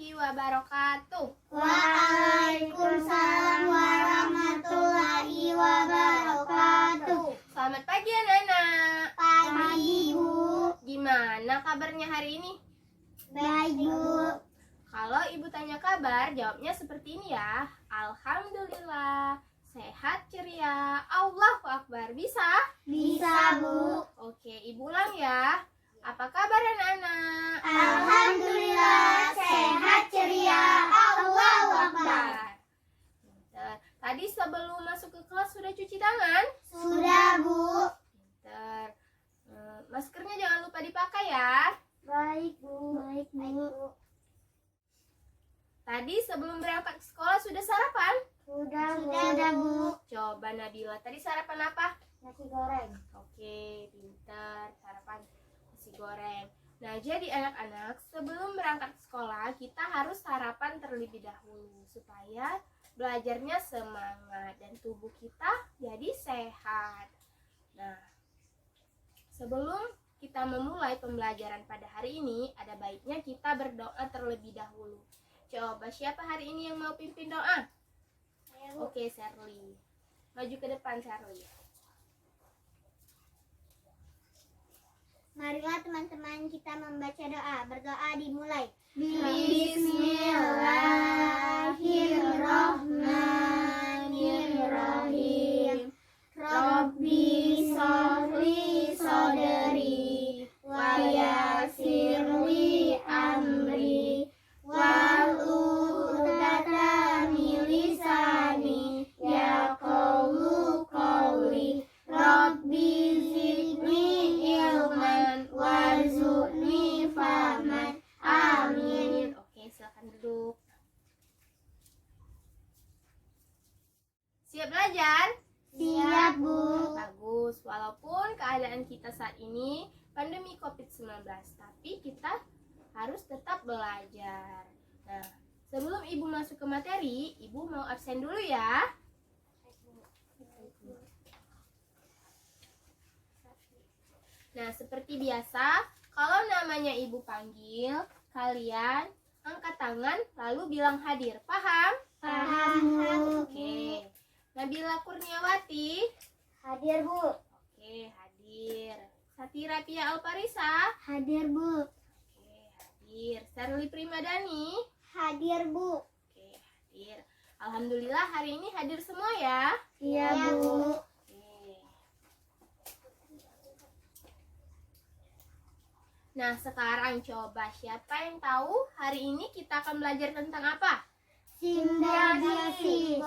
warahmatullahi wabarakatuh. Waalaikumsalam warahmatullahi wabarakatuh. Selamat pagi anak-anak. Pagi, Bu. Gimana kabarnya hari ini? Baik, Bu. Kalau ibu tanya kabar, jawabnya seperti ini ya. Alhamdulillah, sehat ceria, Allahu Akbar. Bisa? Bisa, Bu. Oke, ibu ulang ya. Apa kabar anak-anak? Alhamdulillah, sehat ceria, Allahu Akbar. Pinter. Tadi sebelum masuk ke kelas sudah cuci tangan? Sudah, Bu. Pinter. Maskernya jangan lupa dipakai ya. Baik, Bu. Baik, Bu. Tadi sebelum berangkat ke sekolah sudah sarapan? Sudah, Bu. Coba Nabila, tadi sarapan apa? Nasi goreng. Oke, pintar. Sarapan nasi goreng. Nah, jadi anak-anak, sebelum berangkat ke sekolah, kita harus sarapan terlebih dahulu supaya belajarnya semangat dan tubuh kita jadi sehat. Nah, sebelum kita memulai pembelajaran pada hari ini, ada baiknya kita berdoa terlebih dahulu. Coba siapa hari ini yang mau pimpin doa? Oke, Sherly. Maju ke depan, Sherly. Marilah teman-teman kita membaca doa. Berdoa dimulai. Bismillahirrahmanirrahim. Rabbi sholli sodri wa yassirli amri wal uqdatan min lisani yaqulu qawli. Rabbi zidni ilman warzuqni fahman. Amin. Oke, silakan duduk. Siap belajar? Siap, Bu. Bagus, walaupun keadaan kita saat ini pandemi COVID-19, tapi kita harus tetap belajar. Nah, sebelum Ibu masuk ke materi, Ibu mau absen dulu ya. Nah, seperti biasa, kalau namanya Ibu panggil, kalian angkat tangan lalu bilang hadir. Paham? Paham, Bu. Oke. Nabila Kurniawati. Hadir, Bu. Oke, hadir. Satira Pia Alparisa. Hadir, Bu. Oke, hadir. Sherly Primadani. Hadir, Bu. Oke, hadir. Alhamdulillah hari ini hadir semua ya. Iya, Bu. Oke. Nah, sekarang coba siapa yang tahu hari ini kita akan belajar tentang apa? Simbiosis.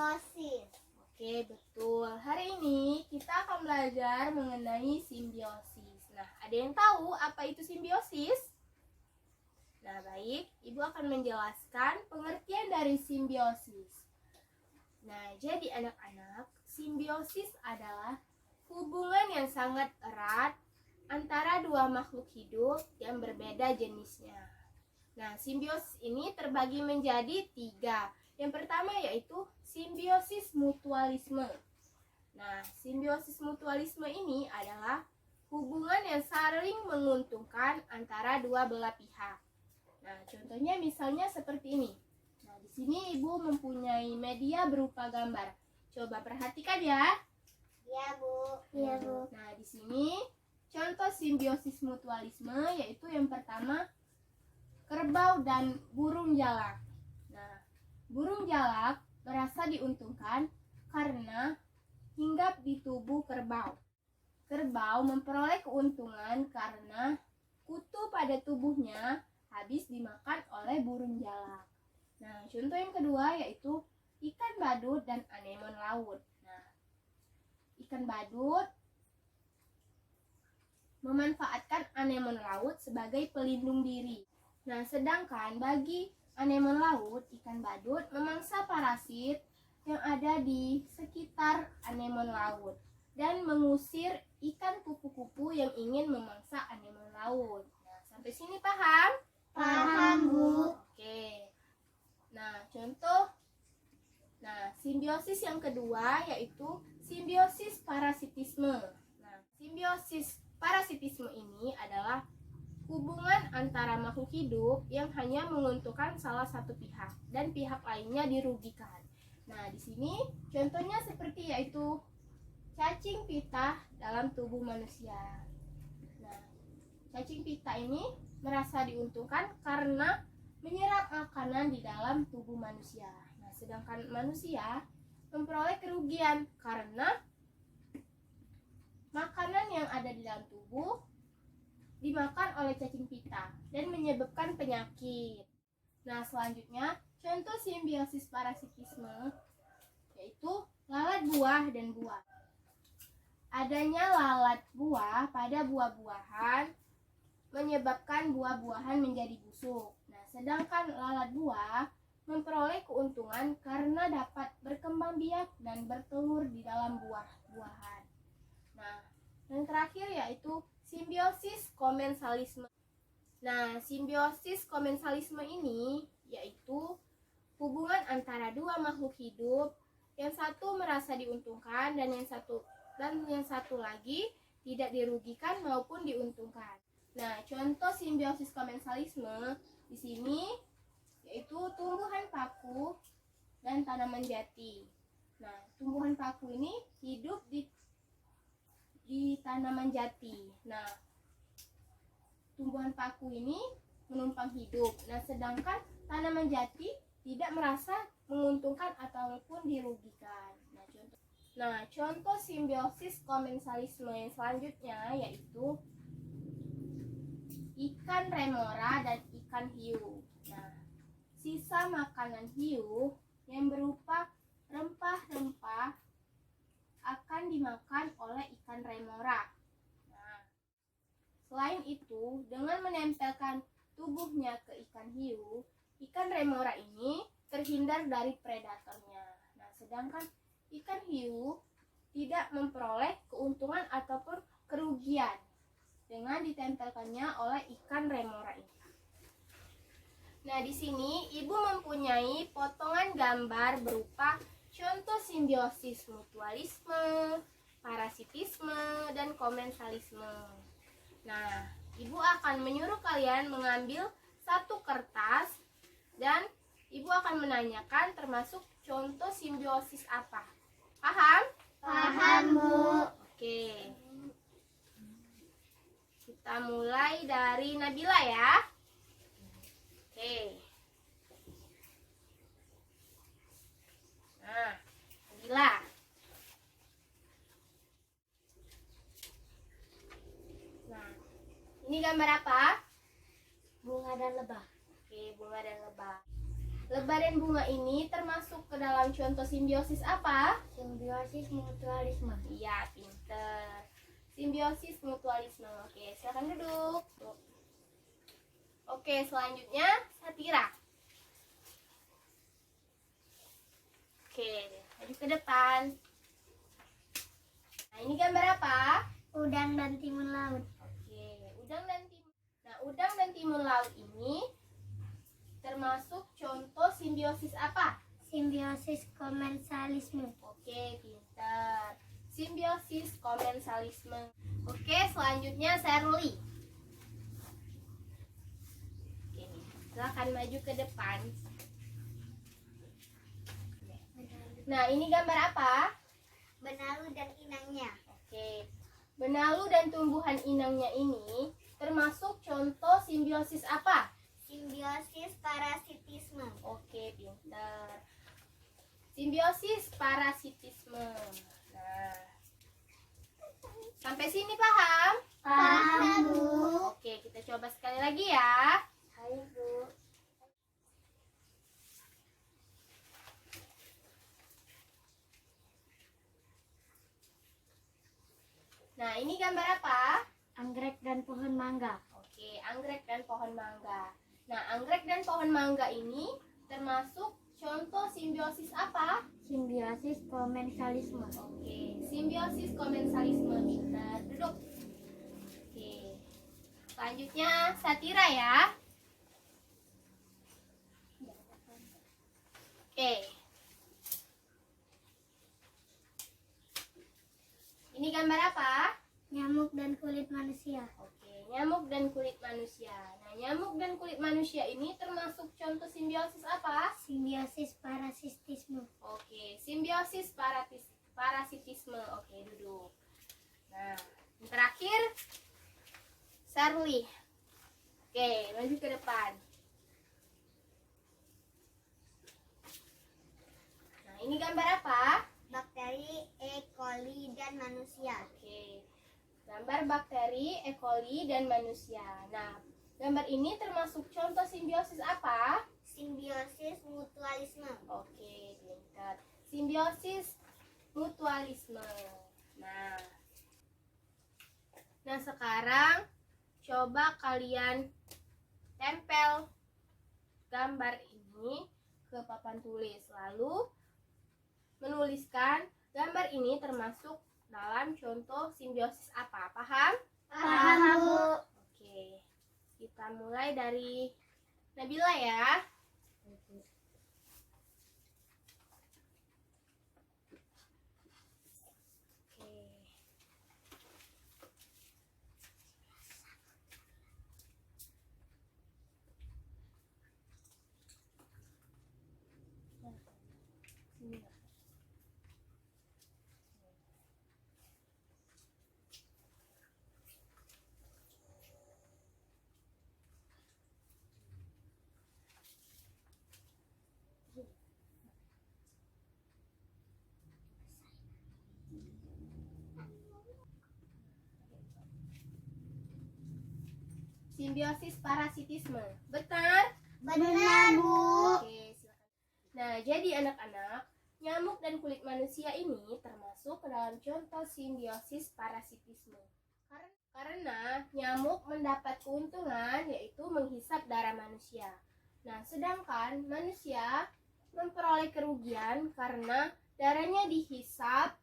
Oke, betul. Hari ini kita akan belajar mengenai simbiosis. Nah, ada yang tahu apa itu simbiosis? Nah, baik. Ibu akan menjelaskan pengertian dari simbiosis. Nah, jadi anak-anak, simbiosis adalah hubungan yang sangat erat antara dua makhluk hidup yang berbeda jenisnya. Nah, simbiosis ini terbagi menjadi 3. Yang pertama yaitu simbiosis mutualisme. Nah, simbiosis mutualisme ini adalah hubungan yang saling menguntungkan antara dua belah pihak. Nah, contohnya misalnya seperti ini. Nah, di sini Ibu mempunyai media berupa gambar. Coba perhatikan ya. Iya, Bu. Iya, Bu. Nah, di sini contoh simbiosis mutualisme yaitu yang pertama kerbau dan burung jalak. Nah, burung jalak merasa diuntungkan karena hinggap di tubuh kerbau. Kerbau memperoleh keuntungan karena kutu pada tubuhnya habis dimakan oleh burung jalak. Nah, contoh yang kedua yaitu ikan badut dan anemon laut. Nah, ikan badut memanfaatkan anemon laut sebagai pelindung diri. Nah, sedangkan bagi anemon laut, ikan badut memangsa parasit yang ada di sekitar anemon laut dan mengusir ikan kupu-kupu yang ingin memangsa anemon laut. Nah, sampai sini paham? Paham, Bu. Oke. Nah, contoh. Nah, simbiosis yang kedua yaitu simbiosis parasitisme. Nah, simbiosis parasitisme ini adalah hubungan antara makhluk hidup yang hanya menguntungkan salah satu pihak dan pihak lainnya dirugikan. Nah, di sini contohnya seperti yaitu cacing pita dalam tubuh manusia. Nah, cacing pita ini merasa diuntungkan karena menyerap makanan di dalam tubuh manusia. Nah, sedangkan manusia memperoleh kerugian karena makanan yang ada di dalam tubuh dimakan oleh cacing pita dan menyebabkan penyakit. Nah, selanjutnya contoh simbiosis parasitisme yaitu lalat buah dan buah. Adanya lalat buah pada buah-buahan menyebabkan buah-buahan menjadi busuk. Nah, sedangkan lalat buah memperoleh keuntungan karena dapat berkembang biak dan bertelur di dalam buah-buahan. Nah, yang terakhir yaitu simbiosis komensalisme. Nah, simbiosis komensalisme ini yaitu hubungan antara dua makhluk hidup, yang satu merasa diuntungkan dan yang satu lagi tidak dirugikan maupun diuntungkan. Nah, contoh simbiosis komensalisme di sini yaitu tumbuhan paku dan tanaman jati. Nah, tumbuhan paku ini hidup di tanaman jati. Nah, tumbuhan paku ini menumpang hidup. Nah, sedangkan tanaman jati tidak merasa menguntungkan ataupun dirugikan. Nah, contoh simbiosis komensalisme yang selanjutnya yaitu ikan remora dan ikan hiu. Nah, sisa makanan hiu yang berupa rempah-rempah akan dimakan oleh ikan remora. Nah, selain itu, dengan menempelkan tubuhnya ke ikan hiu, ikan remora ini terhindar dari predatornya. Nah, sedangkan ikan hiu tidak memperoleh keuntungan ataupun kerugian dengan ditempelkannya oleh ikan remora ini. Nah, di sini Ibu mempunyai potongan gambar berupa contoh simbiosis mutualisme, parasitisme, dan komensalisme. Nah, Ibu akan menyuruh kalian mengambil satu kertas dan Ibu akan menanyakan termasuk contoh simbiosis apa. Paham? Paham, Bu. Oke. Kita mulai dari Nabila ya. Oke. Nah, Nabila. Nah, ini gambar apa? Bunga dan lebah. Oke, bunga dan lebah. Lebah dan bunga ini termasuk ke dalam contoh simbiosis apa? Simbiosis mutualisme. Iya, pinter. Simbiosis mutualisme. Oke, silakan duduk. Oke, selanjutnya satira. Oke, maju ke depan. Nah, ini gambar apa? Udang dan timun laut. Oke, udang dan timun. Nah, udang dan timun laut ini termasuk contoh simbiosis apa? Simbiosis komensalisme. Oke, pintar. Simbiosis komensalisme. Oke, selanjutnya Serli. Oke, silakan maju ke depan. Nah, ini gambar apa? Benalu dan inangnya. Oke, benalu dan tumbuhan inangnya ini termasuk contoh simbiosis apa? Simbiosis parasitisme. Oke, pintar. Simbiosis parasitisme. Nah, sampai sini paham? Paham, Bu. Oke, kita coba sekali lagi ya. Hai, Bu. Nah, ini gambar apa? Anggrek dan pohon mangga. Oke, anggrek dan pohon mangga. Nah, anggrek dan pohon mangga ini termasuk contoh simbiosis apa? Simbiosis komensalisme. Oke, simbiosis komensalisme. Pintar, duduk. Oke, selanjutnya satira ya. Oke. Ini gambar apa? Nyamuk dan kulit manusia. Oke, nyamuk dan kulit manusia. Nah, nyamuk dan kulit manusia ini termasuk contoh simbiosis apa? Simbiosis parasitisme. Oke, simbiosis parasitisme. Oke, duduk. Nah, yang terakhir, Sarli. Oke, maju ke depan. Nah, ini gambar apa? Bakteri, E. coli, dan manusia. Oke, gambar bakteri, E. coli, dan manusia. Nah, gambar ini termasuk contoh simbiosis apa? Simbiosis mutualisme. Oke, pintar. Simbiosis mutualisme. Nah, sekarang coba kalian tempel gambar ini ke papan tulis. Lalu menuliskan gambar ini termasuk dalam contoh simbiosis apa? Paham? Paham, Bu. Oke, kita mulai dari Nabila ya. Oke. Nah, sini lah. Simbiosis parasitisme. Benar? Benar, Bu. Oke, silakan. Nah, jadi anak-anak, nyamuk dan kulit manusia ini termasuk ke dalam contoh simbiosis parasitisme. Karena nyamuk mendapat keuntungan yaitu menghisap darah manusia. Nah, sedangkan manusia memperoleh kerugian karena darahnya dihisap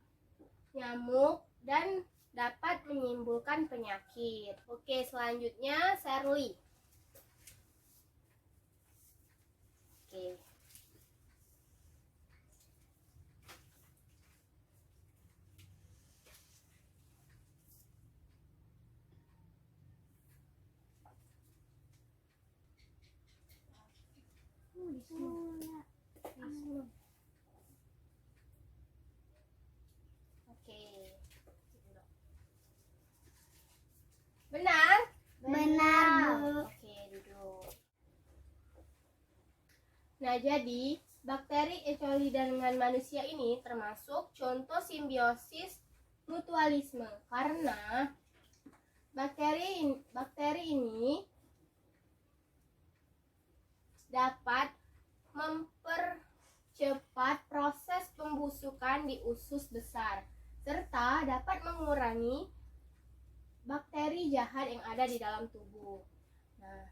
nyamuk dan dapat menimbulkan penyakit. Oke, selanjutnya Sherly. Oke. Oke. Benar? Benar, Bu. Oke, duduk. Nah, jadi bakteri E. coli dengan manusia ini termasuk contoh simbiosis mutualisme karena bakteri ini dapat mempercepat proses pembusukan di usus besar serta dapat mengurangi bakteri jahat yang ada di dalam tubuh. Nah,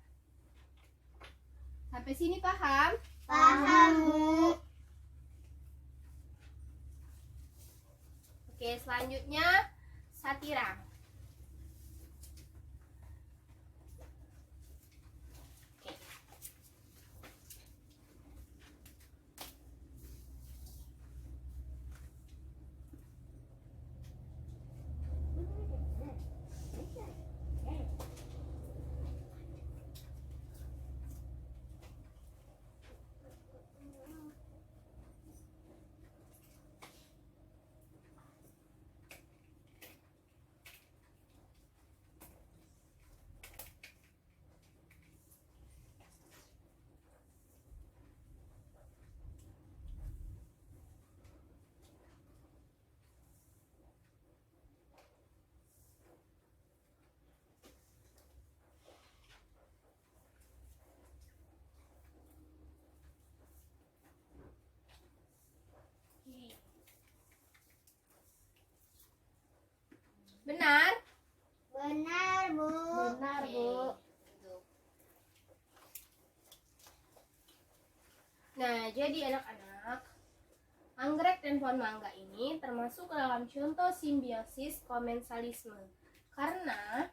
sampai sini paham? Paham, Bu. Oke, selanjutnya Satira. Oke. Benar? Benar, Bu. Benar, Bu. Nah, jadi anak-anak, anggrek dan pohon mangga ini termasuk dalam contoh simbiosis komensalisme. Karena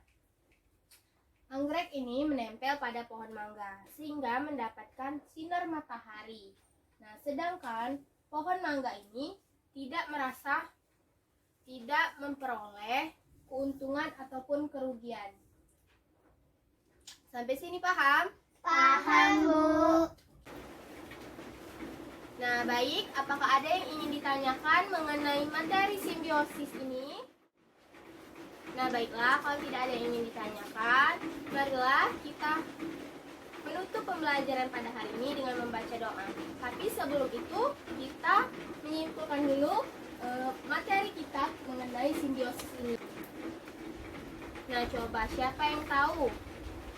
anggrek ini menempel pada pohon mangga sehingga mendapatkan sinar matahari. Nah, sedangkan pohon mangga ini tidak memperoleh keuntungan ataupun kerugian. Sampai sini paham? Paham, Bu. Nah, baik. Apakah ada yang ingin ditanyakan mengenai materi simbiosis ini? Nah, baiklah. Kalau tidak ada yang ingin ditanyakan, marilah kita menutup pembelajaran pada hari ini dengan membaca doa. Tapi sebelum itu, kita menyimpulkan dulu materi kita mengenai simbiosis ini. Nah, coba siapa yang tahu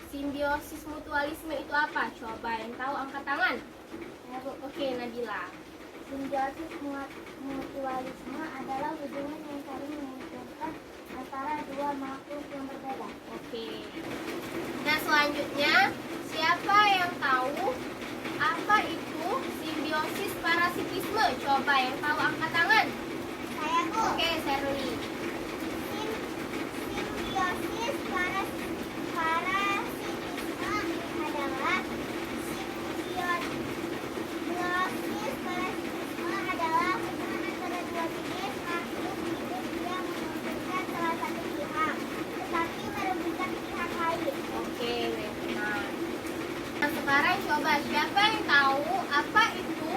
simbiosis mutualisme itu apa? Coba yang tahu angkat tangan. Ya, Bu. Oke, Nabila. Simbiosis mutualisme adalah hubungan yang saling menguntungkan antara dua makhluk yang berbeda. Oke. Nah, selanjutnya siapa yang tahu apa itu simbiosis parasitisme? Coba yang tahu angkat tangan. Saya, Bu. Oke, Serli. Simbiosis parasitisme adalah hubungan antara dua jenis makhluk hidup yang menguntungkan salah satu pihak, tetapi merugikan pihak lain. Oke, benar. Nah, sekarang coba siapa yang tahu apa itu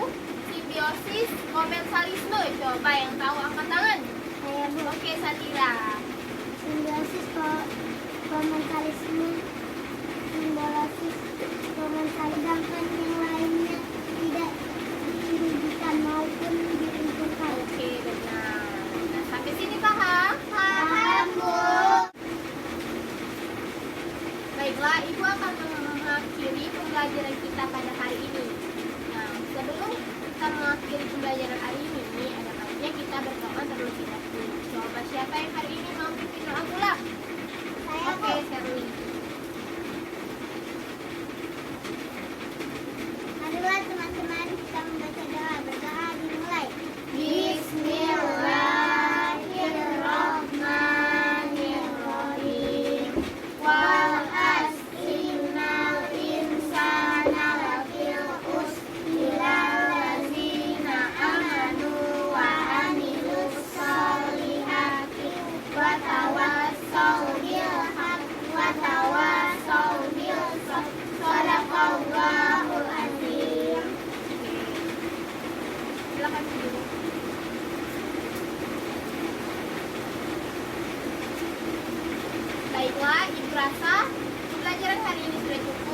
simbiosis komensalisme? Coba yang tahu angkat tangan. Saya, Bu. Oke, Satira. Simbiosis komensalisme sedangkan yang lainnya tidak dirugikan maupun diuntungkan. Oke, benar. Nah, sampai sini paham? Paham, Bu. Baiklah, Ibu akan mengakhiri pembelajaran kita pada hari ini. Nah, sebelum kita mengakhiri pembelajaran hari ini, ada baiknya kita berdoa terlebih dahulu. Coba siapa yang hari ini mau pimpin doa pula? Saya, Oke, Bu. Sherly. Marilah teman-teman kita membaca doa. Berdoa dimulai. Bismillahirrahmanirrahim. Wal asrinal insana lafil illal ladzina amanu wa amilus solihati wa tawassau bil haqqi wa tawassau bil sabr. Shadaqallahul azim. Silakan duduk. Baiklah, Ibu rasa pembelajaran hari ini sudah cukup.